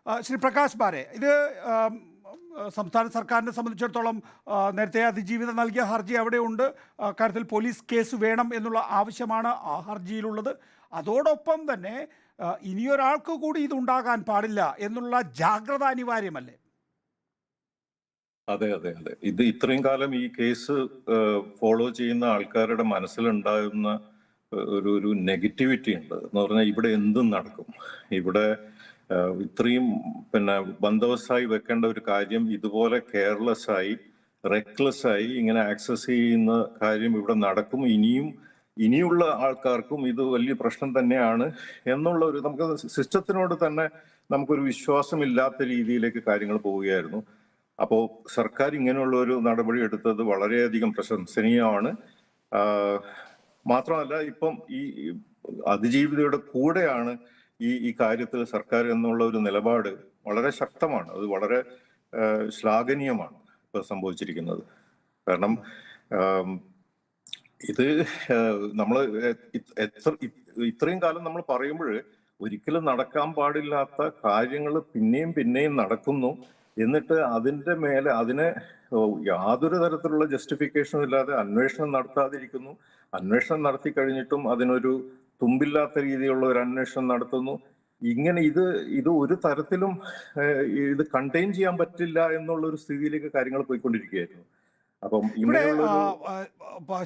ശ്രീ പ്രകാശ് ബാരെ, ഇത് സംസ്ഥാന സർക്കാരിനെ സംബന്ധിച്ചിടത്തോളം നേരത്തെ അതിജീവിത നൽകിയ ഹർജി അവിടെയുണ്ട്. കാര്യത്തിൽ പോലീസ് കേസ് വേണം എന്നുള്ള ആവശ്യമാണ് ആ ഹർജിയിലുള്ളത്. അതോടൊപ്പം തന്നെ ഇനിയൊരാൾക്ക് കൂടി ഇതുണ്ടാകാൻ പാടില്ല എന്നുള്ള ജാഗ്രത അനിവാര്യമല്ലേ? അതെ അതെ അതെ ഇത് ഇത്രയും കാലം ഈ കേസ് ഫോളോ ചെയ്യുന്ന ആൾക്കാരുടെ മനസ്സിലുണ്ടാകുന്ന ഒരു നെഗറ്റിവിറ്റി ഉണ്ട് എന്ന് പറഞ്ഞാൽ ഇവിടെ എന്തും നടക്കും. ഇവിടെ ഇത്രയും ബന്ദോബസ്തായി വെക്കേണ്ട ഒരു കാര്യം ഇതുപോലെ കെയർലെസ് ആയി റെക്ലെസ് ആയി ഇങ്ങനെ ആക്സസ് ചെയ്യുന്ന കാര്യം ഇവിടെ നടക്കും. ഇനിയുള്ള ആൾക്കാർക്കും ഇത് വലിയ പ്രശ്നം തന്നെയാണ് എന്നുള്ള ഒരു നമുക്ക് സിസ്റ്റത്തിനോട് തന്നെ നമുക്കൊരു വിശ്വാസമില്ലാത്ത രീതിയിലേക്ക് കാര്യങ്ങൾ പോവുകയായിരുന്നു. അപ്പോൾ സർക്കാർ ഇങ്ങനെയുള്ള ഒരു നടപടി എടുത്തത് വളരെയധികം പ്രശംസനീയമാണ്. മാത്രമല്ല ഇപ്പം ഈ അതിജീവിതയുടെ കൂടെയാണ് ഈ കാര്യത്തിൽ സർക്കാർ എന്നുള്ള ഒരു നിലപാട് വളരെ ശക്തമാണ്. അത് വളരെ ശ്ലാഘനീയമാണ് ഇപ്പൊ സംഭവിച്ചിരിക്കുന്നത്. കാരണം ഇത് നമ്മൾ ഇത്രയും കാലം നമ്മൾ പറയുമ്പോൾ ഒരിക്കലും നടക്കാൻ പാടില്ലാത്ത കാര്യങ്ങൾ പിന്നെയും പിന്നെയും നടക്കുന്നു. എന്നിട്ട് അതിന്റെ മേലെ അതിനെ യാതൊരു തരത്തിലുള്ള ജസ്റ്റിഫിക്കേഷനും ഇല്ലാതെ അന്വേഷണം നടത്താതിരിക്കുന്നു. അന്വേഷണം നടത്തി കഴിഞ്ഞിട്ടും അതിനൊരു തുമ്പില്ലാത്ത രീതിയിലുള്ള ഒരു അന്വേഷണം നടത്തുന്നു. ഇങ്ങനെ ഇത് ഒരു തരത്തിലും ഇത് കണ്ടെയ്ൻ ചെയ്യാൻ പറ്റില്ല എന്നുള്ള ഒരു സ്ഥിതിയിലേക്ക് കാര്യങ്ങൾ പോയിക്കൊണ്ടിരിക്കുകയായിരുന്നു. അപ്പം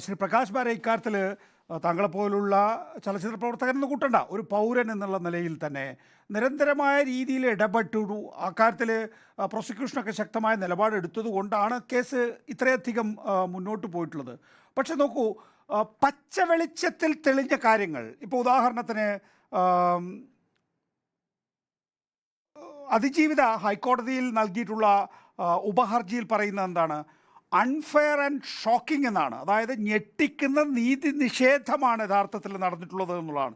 ശ്രീ പ്രകാശ് ബാരെ, ഇക്കാര്യത്തിൽ താങ്കളെ പോലുള്ള ചലച്ചിത്ര പ്രവർത്തകരെന്ന് കൂട്ടണ്ട, ഒരു പൗരൻ എന്നുള്ള നിലയിൽ തന്നെ നിരന്തരമായ രീതിയിൽ ഇടപെട്ടു. അക്കാര്യത്തിൽ പ്രോസിക്യൂഷനൊക്കെ ശക്തമായ നിലപാടെടുത്തത് കൊണ്ടാണ് കേസ് ഇത്രയധികം മുന്നോട്ട് പോയിട്ടുള്ളത്. പക്ഷെ നോക്കൂ, പച്ച വെളിച്ചത്തിൽ തെളിഞ്ഞ കാര്യങ്ങൾ, ഇപ്പോൾ ഉദാഹരണത്തിന് അതിജീവിത ഹൈക്കോടതിയിൽ നൽകിയിട്ടുള്ള ഉപഹർജിയിൽ പറയുന്നത് എന്താണ്? അൺഫെയർ ആൻഡ് ഷോക്കിംഗ് എന്നാണ്. അതായത് ഞെട്ടിക്കുന്ന നീതി നിഷേധമാണ് യഥാർത്ഥത്തിൽ നടന്നിട്ടുള്ളത് എന്നുള്ളതാണ്.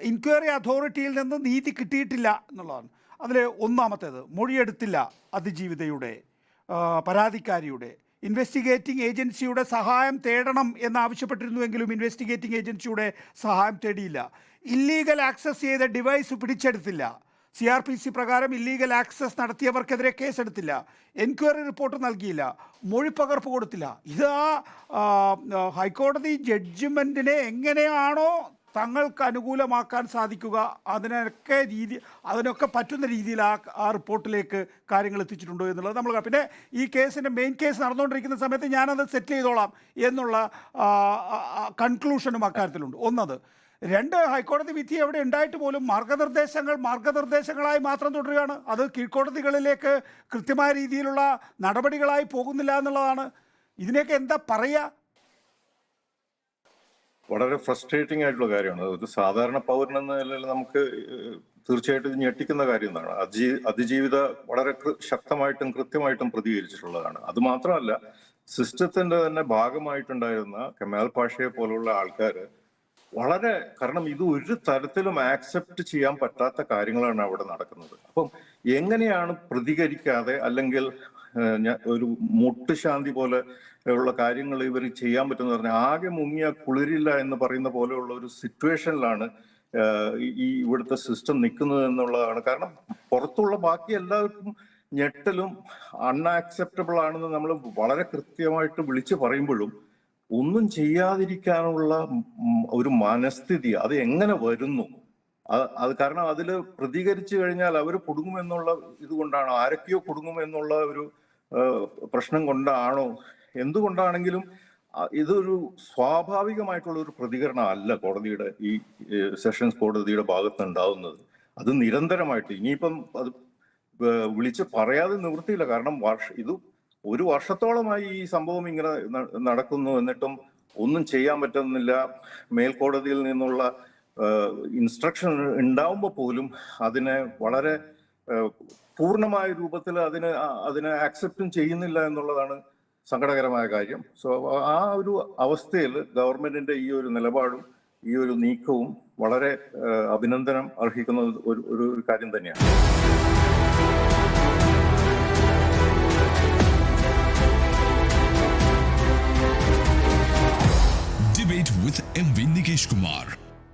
ഇൻക്വയറി അതോറിറ്റിയിൽ നിന്ന് നീതി കിട്ടിയിട്ടില്ല എന്നുള്ളതാണ്. അതിൽ ഒന്നാമത്തേത്, മൊഴിയെടുത്തില്ല അതിജീവിതയുടെ, പരാതിക്കാരിയുടെ. ഇൻവെസ്റ്റിഗേറ്റിംഗ് ഏജൻസിയുടെ സഹായം തേടണം എന്നാവശ്യപ്പെട്ടിരുന്നുവെങ്കിലും ഇൻവെസ്റ്റിഗേറ്റിംഗ് ഏജൻസിയുടെ സഹായം തേടിയില്ല. ഇല്ലീഗൽ ആക്സസ് ചെയ്ത ഡിവൈസ് പിടിച്ചെടുത്തില്ല. CRPC പ്രകാരം ഇല്ലീഗൽ ആക്സസ് നടത്തിയവർക്കെതിരെ കേസെടുത്തില്ല. എൻക്വയറി റിപ്പോർട്ട് നൽകിയില്ല. മൊഴിപ്പകർപ്പ് കൊടുത്തില്ല. ഇത് ഹൈക്കോടതി ജഡ്ജ്മെൻറ്റിനെ എങ്ങനെയാണോ തങ്ങൾക്ക് അനുകൂലമാക്കാൻ സാധിക്കുക അതിനൊക്കെ പറ്റുന്ന രീതിയിൽ ആ റിപ്പോർട്ടിലേക്ക് കാര്യങ്ങൾ എത്തിച്ചിട്ടുണ്ടോ എന്നുള്ളത് നമ്മൾ. പിന്നെ ഈ കേസിൻ്റെ മെയിൻ കേസ് നടന്നുകൊണ്ടിരിക്കുന്ന സമയത്ത് ഞാനത് സെറ്റിൽ ചെയ്തോളാം എന്നുള്ള കൺക്ലൂഷനും അക്കാര്യത്തിലുണ്ട്. ഒന്നത്. രണ്ട്, ഹൈക്കോടതി വിധി എവിടെ ഉണ്ടായിട്ട് പോലും മാർഗനിർദ്ദേശങ്ങളായി മാത്രം തുടരുകയാണ്. അത് കീഴ്ക്കോടതികളിലേക്ക് കൃത്യമായ രീതിയിലുള്ള നടപടികളായി പോകുന്നില്ല എന്നുള്ളതാണ്. ഇതിനെയൊക്കെ എന്താ പറയുക? വളരെ ഫ്രസ്ട്രേറ്റിംഗ് ആയിട്ടുള്ള കാര്യമാണ്. ഒരു സാധാരണ പൗരൻ എന്ന നിലയിൽ നമുക്ക് തീർച്ചയായിട്ടും ഞെട്ടിക്കുന്ന കാര്യം എന്താണ്, അതിജീവിത വളരെ ശക്തമായിട്ടും കൃത്യമായിട്ടും പ്രതികരിച്ചിട്ടുള്ളതാണ്. അത് മാത്രമല്ല, സിസ്റ്റത്തിന്റെ തന്നെ ഭാഗമായിട്ടുണ്ടായിരുന്ന കെമാൽ പാഷയെ പോലുള്ള ആൾക്കാർ കാരണം ഇത് ഒരു തരത്തിലും ആക്സെപ്റ്റ് ചെയ്യാൻ പറ്റാത്ത കാര്യങ്ങളാണ് അവിടെ നടക്കുന്നത്. അപ്പം എങ്ങനെയാണ് പ്രതികരിക്കാതെ അല്ലെങ്കിൽ ഒരു മുട്ടുശാന്തി പോലെ ഉള്ള കാര്യങ്ങൾ ഇവർ ചെയ്യാൻ പറ്റുന്ന പറഞ്ഞാൽ ആകെ മുങ്ങിയ കുളിരില്ല എന്ന് പറയുന്ന പോലെയുള്ള ഒരു സിറ്റുവേഷനിലാണ് ഈ ഇവിടുത്തെ സിസ്റ്റം നിൽക്കുന്നത് എന്നുള്ളതാണ്. കാരണം പുറത്തുള്ള ബാക്കി എല്ലാവർക്കും ഞെട്ടലും അൺആക്സെപ്റ്റബിൾ ആണെന്ന് നമ്മൾ വളരെ കൃത്യമായിട്ട് വിളിച്ചു പറയുമ്പോഴും ഒന്നും ചെയ്യാതിരിക്കാനുള്ള ഒരു മനസ്ഥിതി അത് എങ്ങനെ വരുന്നു? അത് കാരണം അതിൽ പ്രതികരിച്ചു കഴിഞ്ഞാൽ അവർ കുടുങ്ങുമെന്നുള്ള ഇതുകൊണ്ടാണോ, ആരൊക്കെയോ കുടുങ്ങുമെന്നുള്ള ഒരു പ്രശ്നം കൊണ്ടാണോ, എന്തുകൊണ്ടാണെങ്കിലും ഇതൊരു സ്വാഭാവികമായിട്ടുള്ള ഒരു പ്രതികരണം അല്ല കോടതിയുടെ, ഈ സെഷൻസ് കോടതിയുടെ ഭാഗത്ത് ഉണ്ടാവുന്നത്. അത് നിരന്തരമായിട്ട് ഇനിയിപ്പം അത് വിളിച്ച് പറയാതെ നിവൃത്തിയില്ല. കാരണം ഇത് ഒരു വർഷത്തോളമായി ഈ സംഭവം ഇങ്ങനെ നടക്കുന്നു. എന്നിട്ടും ഒന്നും ചെയ്യാൻ പറ്റുന്നില്ല. മേൽക്കോടതിയിൽ നിന്നുള്ള ഇൻസ്ട്രക്ഷൻ ഉണ്ടാവുമ്പോൾ പോലും അതിനെ വളരെ പൂർണ്ണമായ രൂപത്തിൽ അതിനെ ആക്സെപ്റ്റും ചെയ്യുന്നില്ല എന്നുള്ളതാണ് സങ്കടകരമായ കാര്യം. സോ ആ ഒരു അവസ്ഥയിൽ ഗവൺമെന്റിന്റെ ഈ ഒരു നിലപാടും ഈ ഒരു നീക്കവും വളരെ അഭിനന്ദനം അർഹിക്കുന്ന ഒരു കാര്യം തന്നെയാണ്. Debate with MV Nikesh Kumar.